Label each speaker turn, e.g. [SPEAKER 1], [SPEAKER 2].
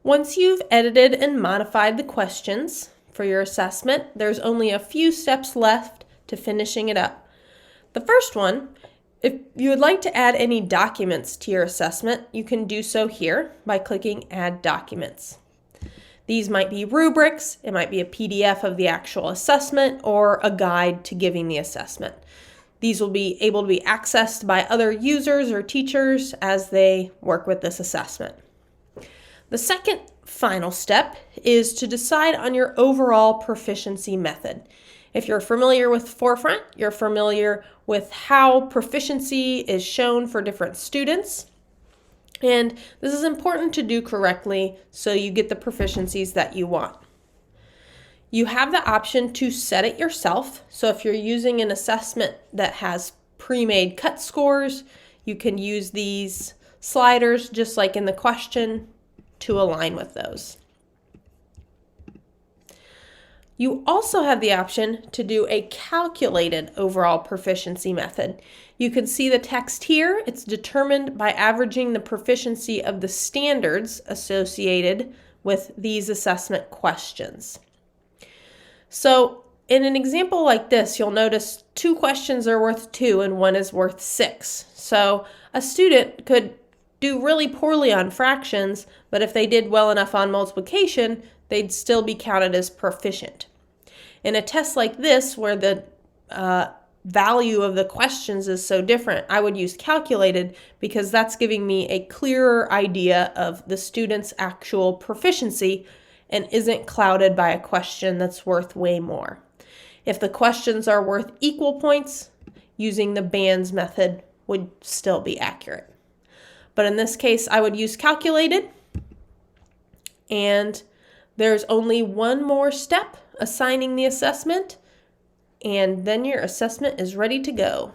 [SPEAKER 1] Once you've edited and modified the questions for your assessment, there's only a few steps left to finishing it up. The first one, if you would like to add any documents to your assessment, you can do so here by clicking Add Documents. These might be rubrics, it might be a PDF of the actual assessment, or a guide to giving the assessment. These will be able to be accessed by other users or teachers as they work with this assessment. The second final step is to decide on your overall proficiency method. If you're familiar with Forefront, you're familiar with how proficiency is shown for different students. And this is important to do correctly so you get the proficiencies that you want. You have the option to set it yourself. So if you're using an assessment that has pre-made cut scores, you can use these sliders just like in the question to align with those. You also have the option to do a calculated overall proficiency method. You can see the text here. It's determined by averaging the proficiency of the standards associated with these assessment questions. So in an example like this, you'll notice 2 questions are worth 2 and 1 is worth 6. So a student could do really poorly on fractions, but if they did well enough on multiplication, they'd still be counted as proficient. In a test like this, where the value of the questions is so different, I would use calculated because that's giving me a clearer idea of the student's actual proficiency and isn't clouded by a question that's worth way more. If the questions are worth equal points, using the bands method would still be accurate. But in this case, I would use calculated, and there's only one more step, assigning the assessment, and then your assessment is ready to go.